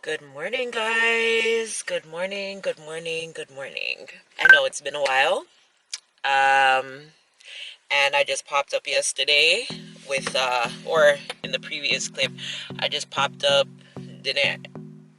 Good morning, guys. Good morning, good morning, good morning. I know it's been a while. And I just popped up yesterday with, or in the previous clip, I just popped up, didn't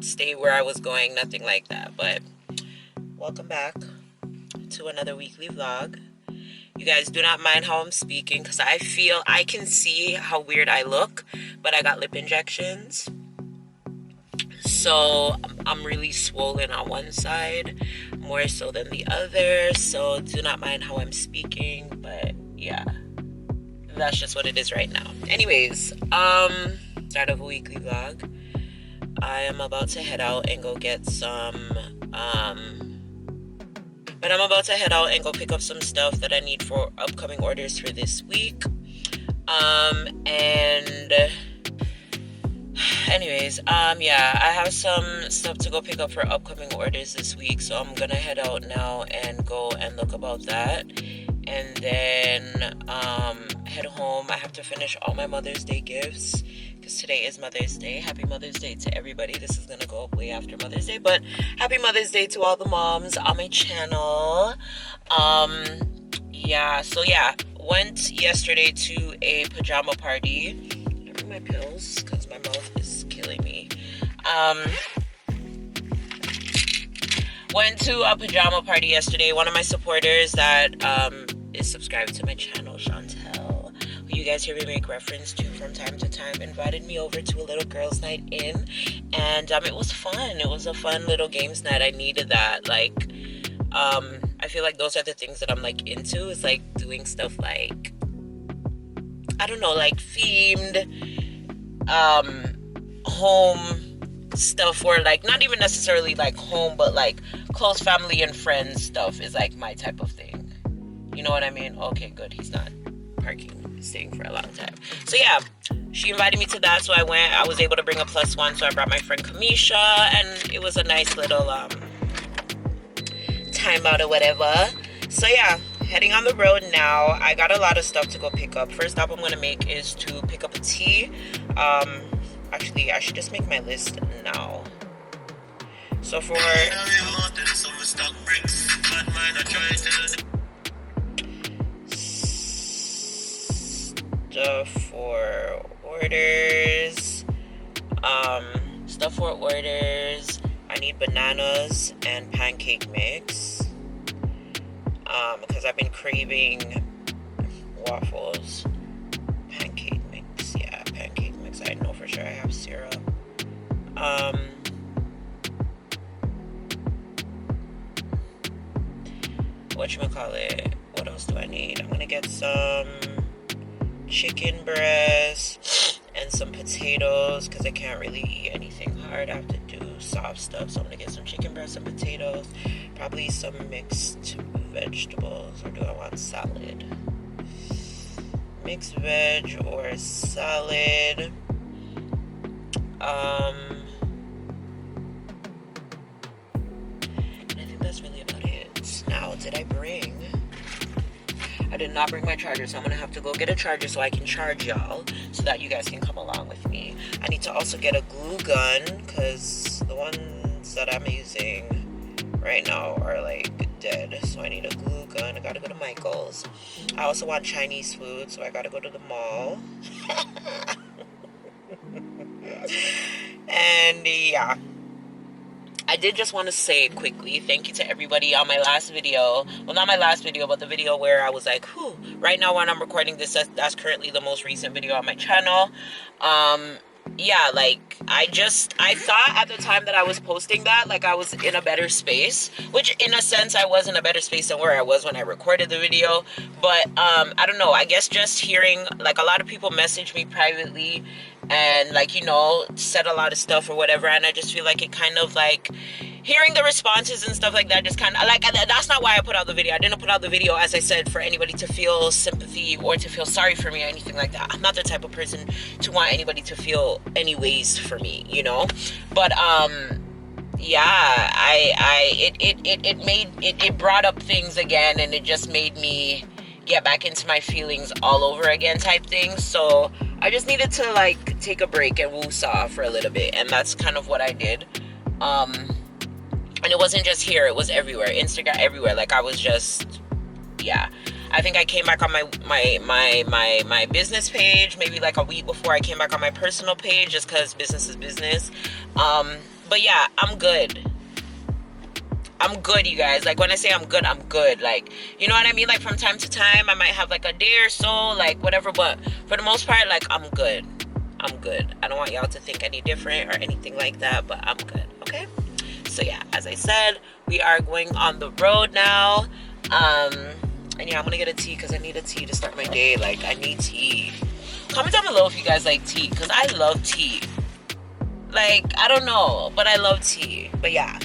stay where I was going, nothing like that. But welcome back to another weekly vlog. You guys do not mind how I'm speaking because I feel I can see how weird I look, but I got lip injections. So I'm really swollen on one side more so than the other. So do not mind how I'm speaking, but yeah, that's just what it is right now. Anyways, start of a weekly vlog. I am about to head out and go get some but I'm about to head out and go pick up some stuff that I need for upcoming orders for this week. Anyways, yeah, I have some stuff to go pick up for upcoming orders this week, so I'm gonna head out now and go and look about that, and then head home. I have to finish all my Mother's Day gifts because today is Mother's Day. Happy Mother's Day to everybody. This is gonna go up way after Mother's Day, but happy Mother's Day to all the moms on my channel. Yeah, so yeah, went yesterday to a pajama party. I bring my pills because my mouth is killing me. Went to a pajama party yesterday. One of my supporters that is subscribed to my channel, Chantel, who you guys hear me make reference to from time to time, invited me over to a little girls' night in, and it was fun. It was a fun little games night. I needed that. Like, I feel like those are the things that I'm like into. Is like doing stuff like, I don't know, like themed home stuff, or like not even necessarily like home, but like close family and friends stuff is like my type of thing. You know what I mean? Okay, good. He's not parking, staying for a long time. So yeah, she invited me to that, so I went. I was able to bring a +1, so I brought my friend Kamisha, and it was a nice little time out or whatever. So yeah, heading on the road now. I got a lot of stuff to go pick up. First stop I'm gonna make is to pick up a tea. Actually, I should just make my list now. So for stuff for orders, I need bananas and pancake mix. Because I've been craving waffles. Pancake mix, yeah, pancake mix. I know for sure I have syrup. Whatchamacallit? What else do I need? I'm gonna get some chicken breast and some potatoes, because I can't really eat anything hard. I have to do soft stuff, so I'm gonna get some chicken breast and potatoes, probably some mixed vegetables, or do I want salad? Mixed veg or salad. And I think that's really about it. Now, did I bring? I did not bring my charger, so I'm gonna have to go get a charger so I can charge y'all, so that you guys can come along with me. I need to also get a glue gun, because the ones that I'm using right now are like dead, so I need a glue gun. I gotta go to Michael's. I also want Chinese food, so I gotta go to the mall. And yeah, I did just want to say quickly thank you to everybody on my last video. Well, not my last video, but the video where I was like, whew. Right now when I'm recording this, that's currently the most recent video on my channel. Yeah, like, I thought at the time that I was posting that, like, I was in a better space, which in a sense I was in a better space than where I was when I recorded the video. But I don't know, I guess just hearing, like, a lot of people message me privately and, like, you know, said a lot of stuff or whatever, and I just feel like it kind of, like, hearing the responses and stuff like that just kind of, like, that's not why I put out the video. I didn't put out the video, as I said, for anybody to feel sympathy or to feel sorry for me or anything like that. I'm not the type of person to want anybody to feel any ways for me, you know? But, yeah, it brought up things again, and it just made me get back into my feelings all over again type thing. So I just needed to, like, take a break and woosah for a little bit, and that's kind of what I did. And it wasn't just here, it was everywhere, Instagram, everywhere. Like, I was just, yeah. I think I came back on my business page maybe like a week before I came back on my personal page, just because business is business. But yeah, I'm good. I'm good, you guys. Like, when I say I'm good, I'm good. Like, you know what I mean? Like, from time to time, I might have, like, a day or so, like, whatever. But for the most part, like, I'm good. I'm good. I don't want y'all to think any different or anything like that, but I'm good, okay? So, yeah, as I said, we are going on the road now. And, yeah, I'm going to get a tea because I need a tea to start my day. Like, I need tea. Comment down below if you guys like tea, because I love tea. Like, I don't know, but I love tea. But, yeah.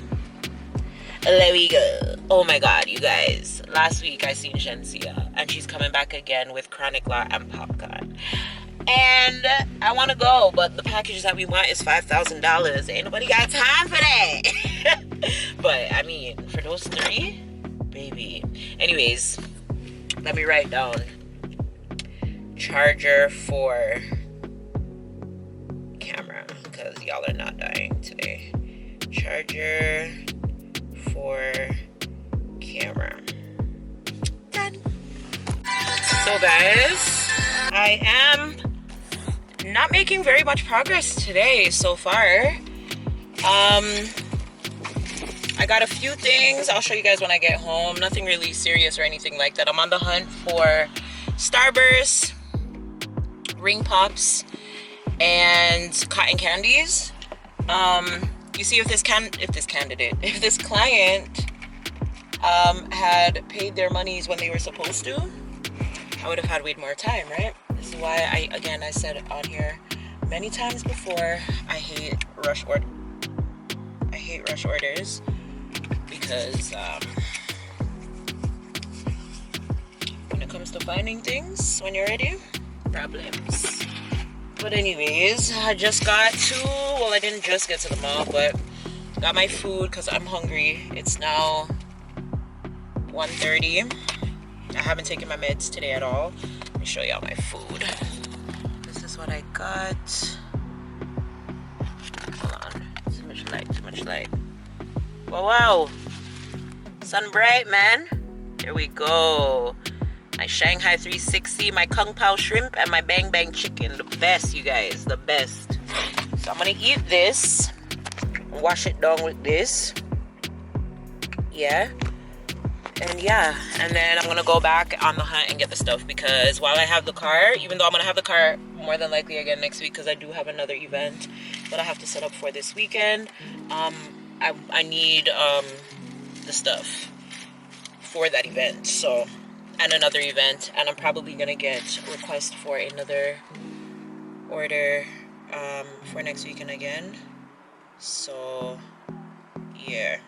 There we go. Oh my god, you guys. Last week I seen Shensia, and she's coming back again with Chronic Law and Popcorn. And I want to go, but the package that we want is $5,000. Ain't nobody got time for that. But, I mean, for those three, baby. Anyways, let me write down charger for camera, because y'all are not dying today. Charger for camera. Done. So guys, I am not making very much progress today so far. I I got a few things. I'll show you guys when I get home. Nothing really serious or anything like that. I'm on the hunt for Starburst, Ring Pops, and cotton candies. You see, if this client had paid their monies when they were supposed to, I would have had way more time, right? This is why I said on here many times before, I hate rush orders because when it comes to finding things when you're ready, problems. But anyways, I just got to, well, I didn't just get to the mall, but got my food because I'm hungry. It's now 1:30. I haven't taken my meds today at all. Let me show y'all my food. This is what I got. Hold on, too much light. Wow, sun bright, man. There we go. My Shanghai 360, my Kung Pao shrimp, and my Bang Bang chicken. The best, you guys, the best. So I'm gonna eat this, wash it down with this. Yeah. And then I'm gonna go back on the hunt and get the stuff, because while I have the car, even though I'm gonna have the car more than likely again next week, because I do have another event that I have to set up for this weekend, I need the stuff for that event, so, and another event, and I'm probably gonna get a request for another order for next weekend again. So yeah.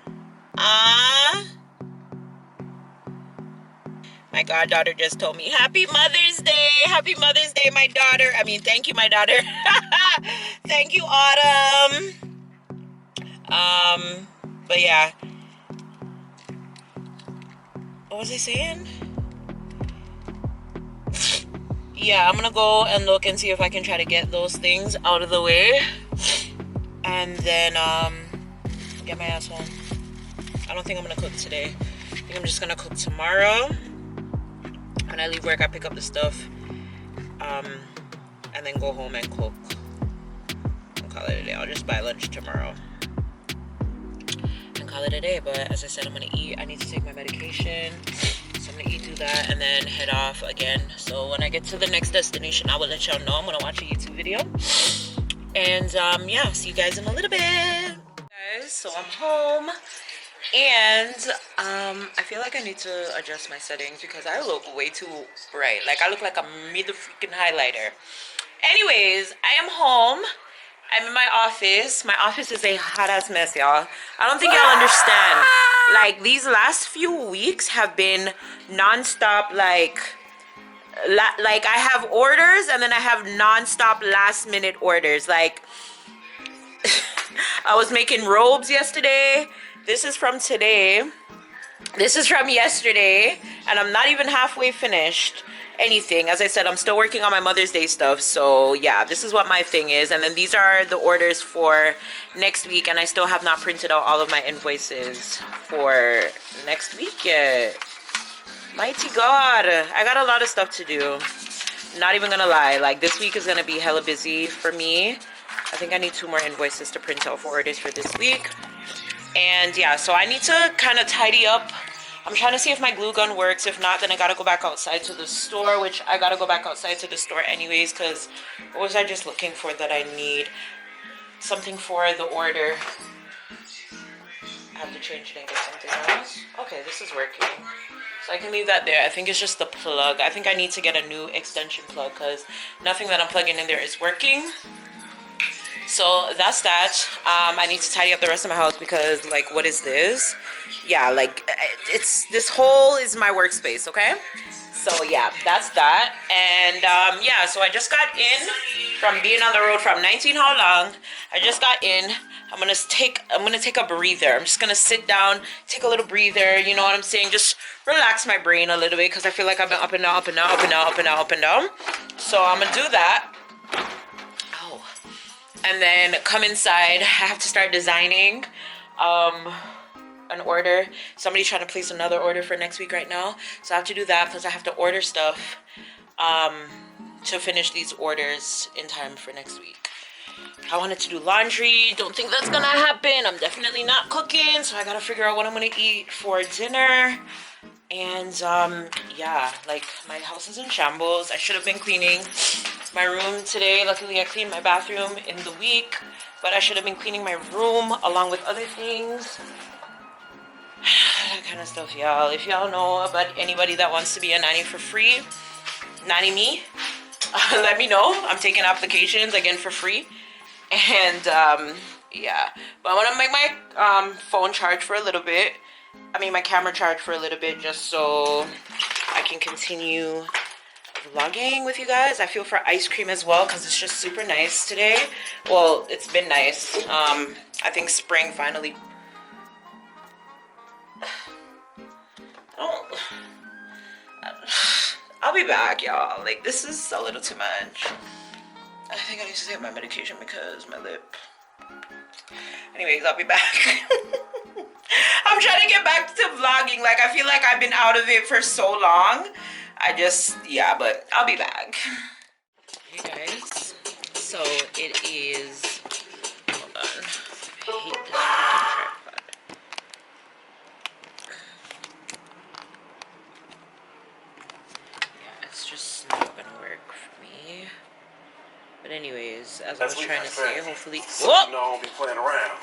My goddaughter just told me, Happy Mother's Day! Happy Mother's Day, my daughter. I mean, thank you, my daughter. Thank you, Autumn. But yeah. What was I saying? Yeah, I'm gonna go and look and see if I can try to get those things out of the way. And then, get my ass home. I don't think I'm gonna cook today. I think I'm just gonna cook tomorrow. When I leave work, I pick up the stuff, and then go home and cook and call it a day. I'll just buy lunch tomorrow and call it a day. But as I said, I'm gonna eat. I need to take my medication, so I'm gonna eat through that and then head off again. So when I get to the next destination, I will let y'all know. I'm gonna watch a YouTube video, and yeah, see you guys in a little bit. Guys, so I'm home. And I feel like I need to adjust my settings because I look way too bright. Like, I look like a freaking highlighter. Anyways, I am home. I'm in my office. My office is a hot ass mess, y'all. I don't think y'all understand. Like, these last few weeks have been non-stop, like I have orders and then I have non-stop last minute orders. Like, I was making robes yesterday. This is from today. This is from yesterday. And I'm not even halfway finished anything. As I said, I'm still working on my Mother's Day stuff. So yeah, this is what my thing is. And then these are the orders for next week. And I still have not printed out all of my invoices for next week yet. Mighty God. I got a lot of stuff to do. Not even gonna lie. Like, this week is gonna be hella busy for me. I think I need 2 more invoices to print out for orders for this week. And yeah, so I need to kind of tidy up. I'm trying to see if my glue gun works. If not, then I gotta go back outside to the store, which I gotta go back outside to the store anyways, because what was I just looking for that I need? Something for the order. I have to change it and get something else. Okay, this is working. So I can leave that there. I think it's just the plug. I think I need to get a new extension plug because nothing that I'm plugging in there is working. So that's that. I need to tidy up the rest of my house because, like, what is this? Yeah, like, this whole is my workspace, okay? So yeah, that's that. And yeah, so I just got in from being on the road from 19 how long. I just got in. I'm gonna take a breather. I'm just gonna sit down, take a little breather, you know what I'm saying? Just relax my brain a little bit because I feel like I've been up and down, up and down, up and down, up and down, up and down. So I'm gonna do that. And then come inside. I have to start designing an order. Somebody's trying to place another order for next week right now. So I have to do that. Plus I have to order stuff to finish these orders in time for next week. I wanted to do laundry. Don't think that's gonna happen. I'm definitely not cooking, so I gotta figure out what I'm gonna eat for dinner. And yeah, like my house is in shambles. I should have been cleaning my room today. Luckily I cleaned my bathroom in the week, but I should have been cleaning my room along with other things. That kind of stuff, y'all. If y'all know about anybody that wants to be a nanny for free, nanny me, let me know. I'm taking applications again for free. And yeah, but I want to make my phone charge for a little bit. I mean my camera charge for a little bit, just so I can continue vlogging with you guys. I feel for ice cream as well because it's just super nice today. Well, it's been nice. I think spring finally. I'll be back, y'all. Like, this is a little too much. I think I need to take my medication because my lip. Anyways, I'll be back. I'm trying to get back to vlogging. Like, I feel like I've been out of it for so long. Yeah, but I'll be back. Hey guys, so it is, hold on, I hate this freaking tripod. Yeah, it's just not gonna work for me. But anyways, as I was trying to say, hopefully, whoop! No, I'll be playing around.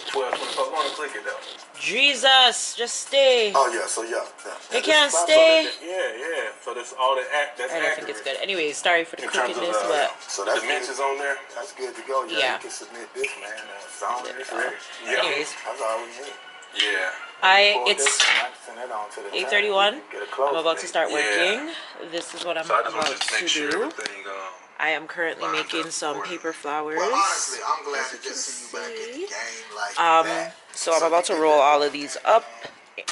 12, 24, want to click it though. Jesus, just stay. Oh yeah, so yeah. They can't stay. Yeah. So that's all that that's I don't think it's good. Anyways, sorry for the crookedness, but so that's dimensions on there. That's good to go. Yeah. You can submit this, man. Zone is ready. Yeah. Anyways, that's all we need. Yeah. It's 8:31. I'm about to start working. This is what I'm about to do. I am currently making some paper flowers. Well, honestly, I'm glad to just see you back in the game like that. So I'm about to roll all of these up.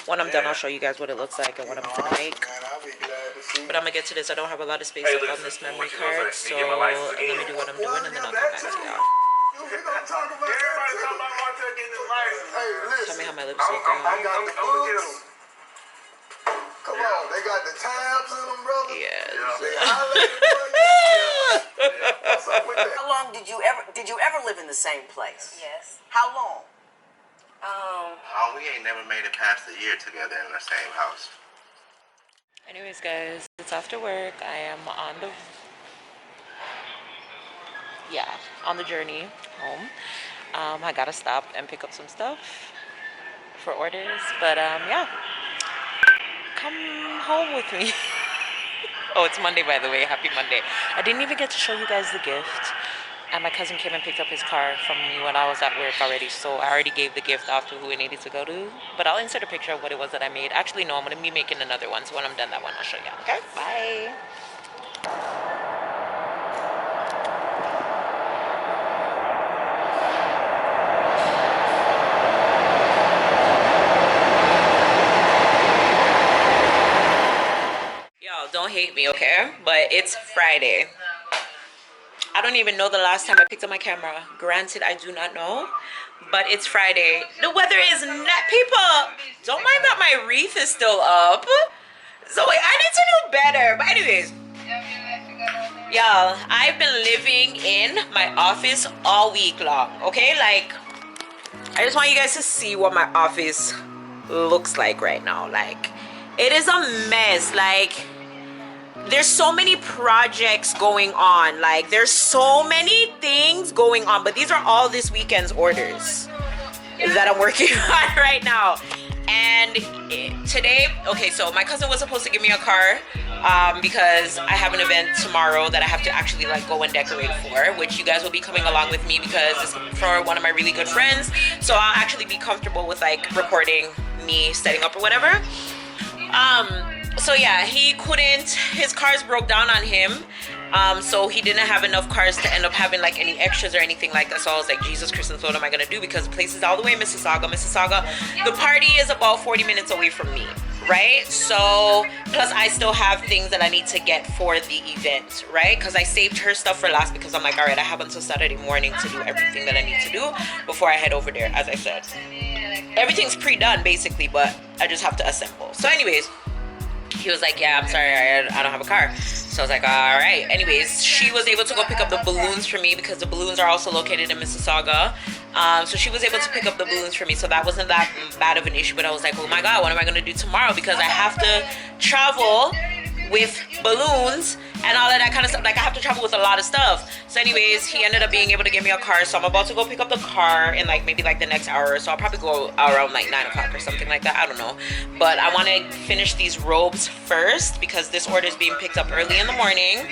When I'm done, I'll show you guys what it looks like and what I'm gonna make. But I'm gonna get to this. I don't have a lot of space up on this memory card, so let me do what I'm doing and then I'll come back to y'all. Tell me how my lips look. Come on, they got the tabs in them, brother. Yes. How long did you ever live in the same place? Yes. How long? Oh, we ain't never made it past a year together in the same house. Anyways, guys, it's after work. I am on the journey home. I gotta stop and pick up some stuff for orders, but yeah, come home with me. Oh, it's Monday, by the way. Happy Monday. I didn't even get to show you guys the gift. And my cousin came and picked up his car from me when I was at work already. So I already gave the gift off to who it needed to go to. But I'll insert a picture of what it was that I made. Actually, no, I'm going to be making another one. So when I'm done that one, I'll show you. Okay? Bye. Y'all, don't hate me, okay? But it's Friday. I don't even know the last time I picked up my camera. Granted, I do not know, but it's Friday. The weather is not, people, don't mind that my wreath is still up. So wait, I need to do better. But anyways, y'all, I've been living in my office all week long, okay? Like, I just want you guys to see what my office looks like right now. Like, it is a mess. Like, there's so many projects going on. Like, there's so many things going on, but these are all this weekend's orders that I'm working on right now. And today, okay, so my cousin was supposed to give me a car because I have an event tomorrow that I have to actually like go and decorate for, which you guys will be coming along with me because it's for one of my really good friends. So I'll actually be comfortable with like recording me setting up or whatever. So yeah, he couldn't, his cars broke down on him. So he didn't have enough cars to end up having like any extras or anything like that. So I was like, Jesus Christ, what am I gonna do? Because the place is all the way in Mississauga. The party is about 40 minutes away from me, right? So plus I still have things that I need to get for the event, right? Because I saved her stuff for last because I'm like, all right, I have until Saturday morning to do everything that I need to do before I head over there. As I said, everything's pre-done basically, but I just have to assemble. So anyways, he was like, yeah, I'm sorry, I don't have a car. So I was like, all right. Anyways, she was able to go pick up the balloons for me because the balloons are also located in Mississauga. So she was able to pick up the balloons for me. So that wasn't that bad of an issue. But I was like, oh my God, what am I going to do tomorrow? Because I have to travel with balloons and all of that kind of stuff. Like, I have to travel with a lot of stuff. So anyways, he ended up being able to give me a car. So I'm about to go pick up the car in like maybe like the next hour or so. I'll probably go around like 9 o'clock or something like that. I don't know. But I want to finish these robes first because this order is being picked up early in the morning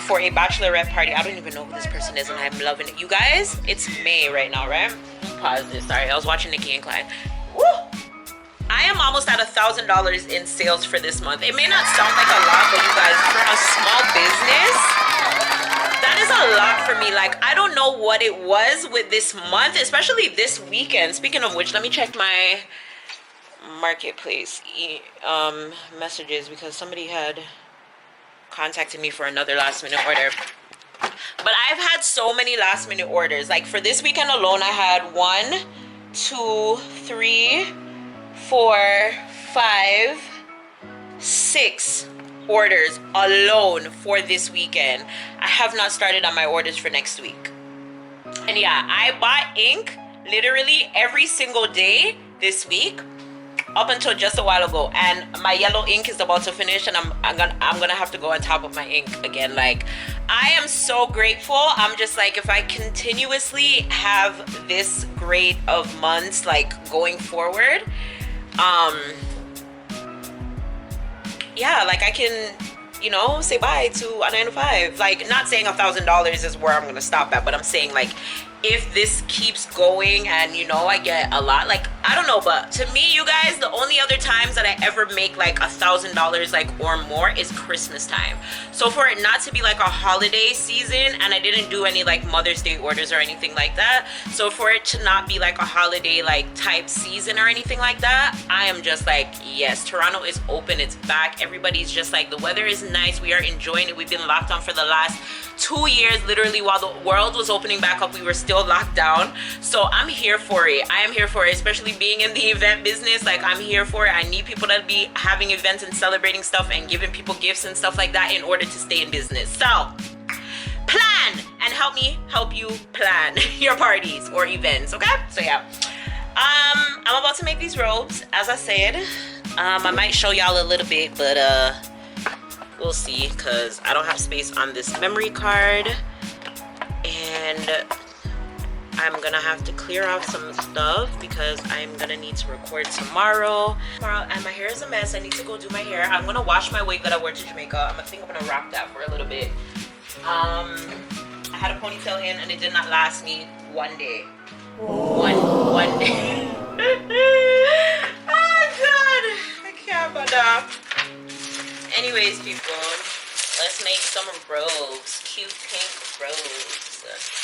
for a bachelorette party. I don't even know who this person is and I'm loving it. You guys, it's May right now, right? Pause this. Sorry, I was watching Nikki and Clyde. Woo! I am almost at $1,000 in sales for this month. It may not sound like a lot, but you guys, for a small business, that is a lot for me. Like, I don't know what it was with this month, especially this weekend. Speaking of which, let me check my marketplace messages because somebody had contacted me for another last minute order. But I've had so many last minute orders. Like, for this weekend alone, I had 1, 2, 3, 4, 5, 6 orders alone for this weekend. I have not started on my orders for next week. And yeah, I bought ink literally every single day this week up until just a while ago, and my yellow ink is about to finish, and I'm gonna have to go on top of my ink again. Like, I am so grateful. I'm just like, if I continuously have this great of months like going forward, yeah, like I can, you know, say bye to a 9 to 5. Like, not saying $1,000 is where I'm gonna stop at, but I'm saying, like, if this keeps going and, you know, I get a lot, like, I don't know, but to me, you guys, the only other times that I ever make like $1,000 like or more is Christmas time. So for it not to be like a holiday season, and I didn't do any like Mother's Day orders or anything like that, so for it to not be like a holiday like type season or anything like that, I am just like, yes, Toronto is open, it's back, everybody's just like, the weather is nice, we are enjoying it. We've been locked down for the last 2 years, literally, while the world was opening back up, we were still locked down. So I'm here for it. I am here for it, especially being in the event business. Like, I'm here for it. I need people to be having events and celebrating stuff and giving people gifts and stuff like that in order to stay in business. So plan and help me help you plan your parties or events, okay? So yeah, I'm about to make these robes, as I said. I might show y'all a little bit, but we'll see, because I don't have space on this memory card, and I'm gonna have to clear off some stuff because I'm gonna need to record tomorrow. And my hair is a mess. I need to go do my hair. I'm gonna wash my wig that I wore to Jamaica. I think I'm gonna rock that for a little bit. I had a ponytail in and it did not last me one day. One day. Oh God, I can't, but anyways, people, let's make some robes. Cute pink robes.